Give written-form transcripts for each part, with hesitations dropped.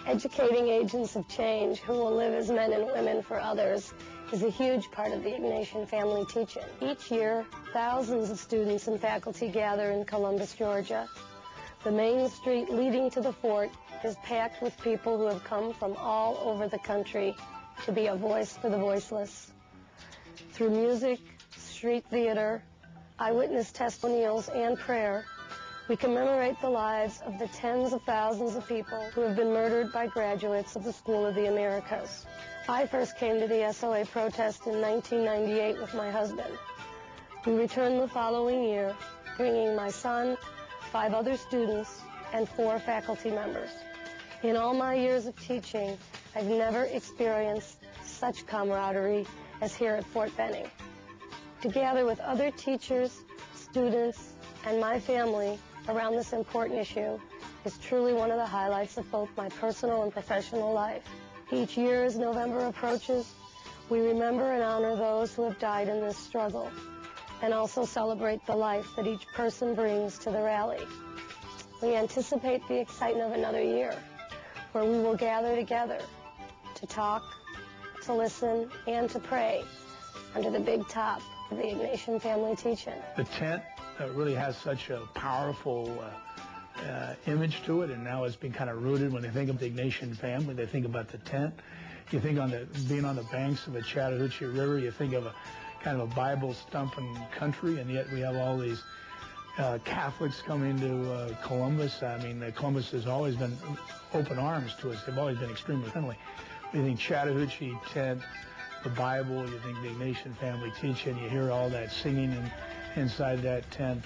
Educating agents of change who will live as men and women for others is a huge part of the Ignatian family teaching. Each year, thousands of students and faculty gather in Columbus, Georgia. The main street leading to the fort is packed with people who have come from all over the country to be a voice for the voiceless. Through music, street theater, eyewitness testimonials, and prayer, we commemorate the lives of the tens of thousands of people who have been murdered by graduates of the School of the Americas. I first came to the SOA protest in 1998 with my husband. We returned the following year, bringing my son, 5 other students, and 4 faculty members. In all my years of teaching, I've never experienced such camaraderie as here at Fort Benning. To gather with other teachers, students, and my family around this important issue is truly one of the highlights of both my personal and professional life. Each year as November approaches, we remember and honor those who have died in this struggle, and also celebrate the life that each person brings to the rally. We anticipate the excitement of another year, where we will gather together to talk, to listen, and to pray under the big top of the Ignatian family teaching. The tent really has such a powerful image to it, and now it's been kind of rooted. When they think of the Ignatian family, they think about the tent. You think on being on the banks of the Chattahoochee River, you think of a kind of a Bible-stumping country, and yet we have all these Catholics coming to Columbus. I mean, Columbus has always been open arms to us. They've always been extremely friendly. You think Chattahoochee tent, the Bible, you think the Ignatian family teaching, you hear all that singing inside that tent,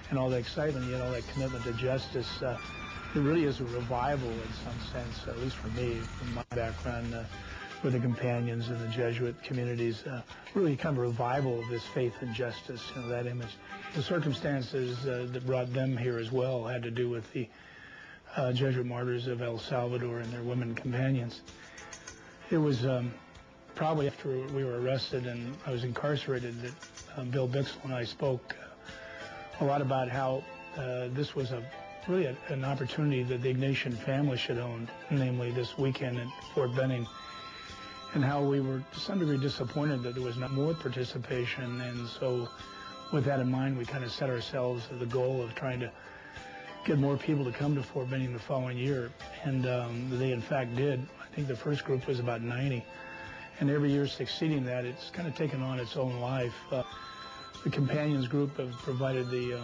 and all that excitement, yet all that commitment to justice. It really is a revival in some sense, at least for me, from my background with the companions and the Jesuit communities. Really kind of a revival of this faith and justice, that image. The circumstances that brought them here as well had to do with the Jesuit martyrs of El Salvador and their women companions. It was probably after we were arrested and I was incarcerated that Bill Bixel and I spoke a lot about how this was really an opportunity that the Ignatian family should own, namely this weekend at Fort Benning, and how we were to some degree disappointed that there was not more participation. And so with that in mind, we kind of set ourselves the goal of trying to get more people to come to Fort Benning the following year, and they in fact did. I think the first group was about 90, and every year succeeding that, it's kind of taken on its own life. The Companions group have provided the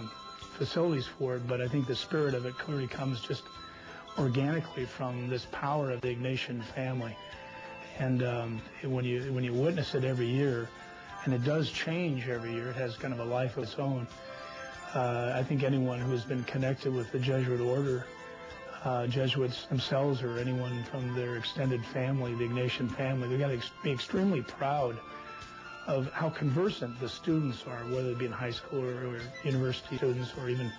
facilities for it, but I think the spirit of it clearly comes just organically from this power of the Ignatian family. And when you witness it every year, and it does change every year, it has kind of a life of its own. I think anyone who's been connected with the Jesuit order, Jesuits themselves or anyone from their extended family, the Ignatian family, they've got to be extremely proud of how conversant the students are, whether it be in high school or university students or even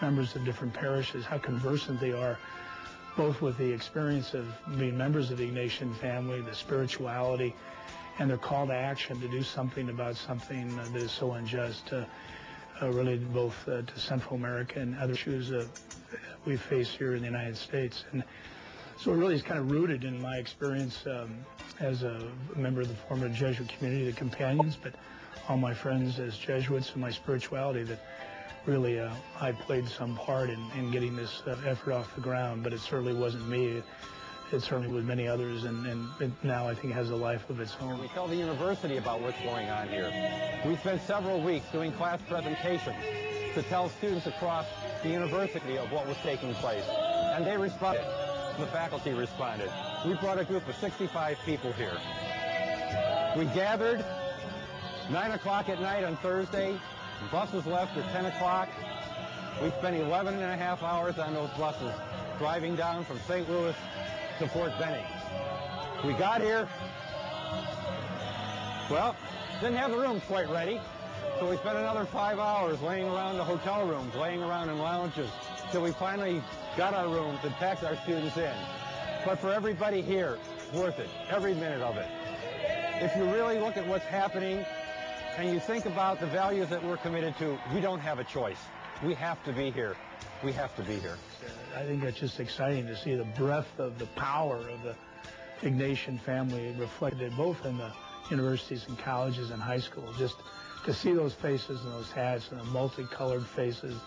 members of different parishes, how conversant they are both with the experience of being members of the Ignatian family, the spirituality, and their call to action to do something about something that is so unjust, related both to Central America and other issues we face here in the United States. And so it really is kind of rooted in my experience as a member of the former Jesuit community, the Companions, but all my friends as Jesuits and my spirituality that really I played some part in getting this effort off the ground. But it certainly wasn't me. It certainly was many others, and it now I think has a life of its own. We tell the university about what's going on here. We spent several weeks doing class presentations to tell students across the university of what was taking place. And they responded. The faculty responded. We brought a group of 65 people here. We gathered 9 o'clock at night on Thursday. Buses left at 10 o'clock. We spent 11 and a half hours on those buses driving down from St. Louis to Fort Benning. We got here, well, didn't have the rooms quite ready, so we spent another 5 hours laying around the hotel rooms, laying around in lounges, till we finally got our rooms and packed our students in. But for everybody here, it's worth it, every minute of it. If you really look at what's happening and you think about the values that we're committed to, we don't have a choice. We have to be here. We have to be here. I think that's just exciting to see the breadth of the power of the Ignatian family reflected both in the universities and colleges and high schools. Just to see those faces and those hats and the multicolored faces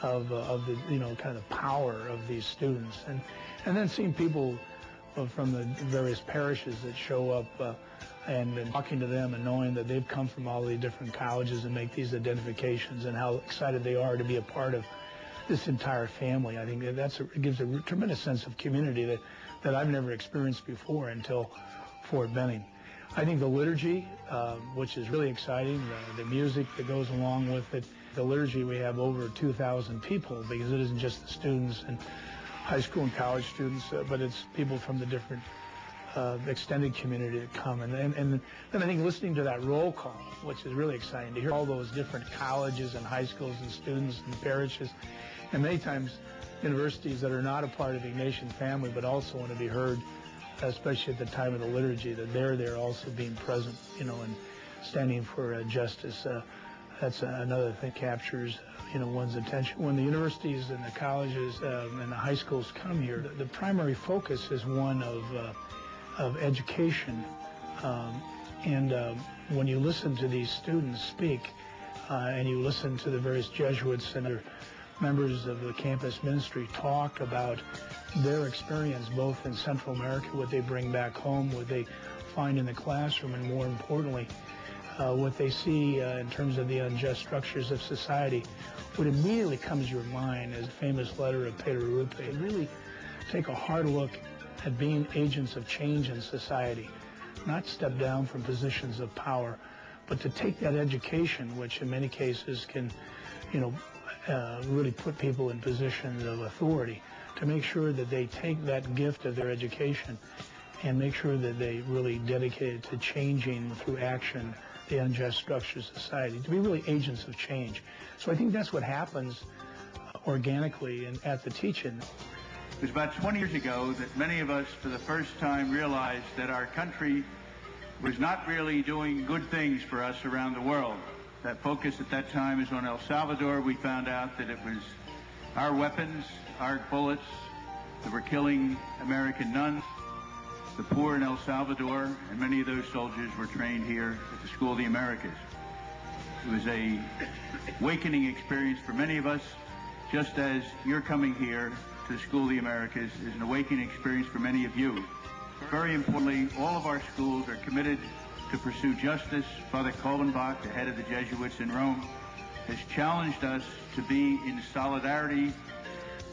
of the, you know, kind of power of these students, and then seeing people from the various parishes that show up and talking to them and knowing that they've come from all the different colleges and make these identifications and how excited they are to be a part of this entire family. I think it gives a tremendous sense of community that I've never experienced before until Fort Benning. I think the liturgy, which is really exciting, the music that goes along with it. The liturgy, we have over 2,000 people because it isn't just the students and high school and college students, but it's people from the different extended community that come. And then I think listening to that roll call, which is really exciting, to hear all those different colleges and high schools and students and parishes, and many times universities that are not a part of the Ignatian family but also want to be heard, especially at the time of the liturgy, that they're also being present, you know, and standing for justice. That's another thing that captures, you know, one's attention. When the universities and the colleges and the high schools come here, the primary focus is one of education. When you listen to these students speak, and you listen to the various Jesuits and other members of the campus ministry talk about their experience both in Central America, what they bring back home, what they find in the classroom, and more importantly, what they see in terms of the unjust structures of society, what immediately comes to your mind is the famous letter of Pedro Rupe. Really take a hard look at being agents of change in society, not step down from positions of power, but to take that education, which in many cases can, you know, really put people in positions of authority, to make sure that they take that gift of their education and make sure that they really dedicate it to changing through action the unjust structures of society, to be really agents of change. So I think that's what happens organically at the teach-in. It was about 20 years ago that many of us for the first time realized that our country was not really doing good things for us around the world. That focus at that time is on El Salvador. We found out that it was our weapons, our bullets that were killing American nuns, the poor in El Salvador, and many of those soldiers were trained here at the School of the Americas. It was a awakening experience for many of us, just as you're coming here to the School of the Americas is an awakening experience for many of you. Very importantly, all of our schools are committed to pursue justice. Father Kolbenbach, the head of the Jesuits in Rome, has challenged us to be in solidarity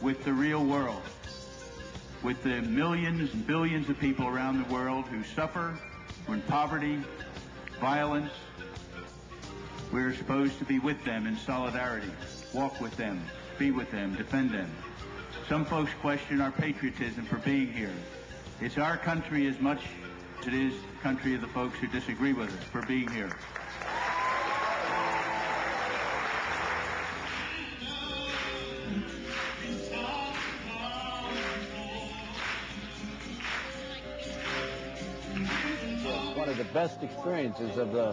with the real world, with the millions and billions of people around the world who suffer from poverty, violence. We're supposed to be with them in solidarity, walk with them, be with them, defend them. Some folks question our patriotism for being here. It's our country as much as it is the country of the folks who disagree with us for being here. One of the best experiences of the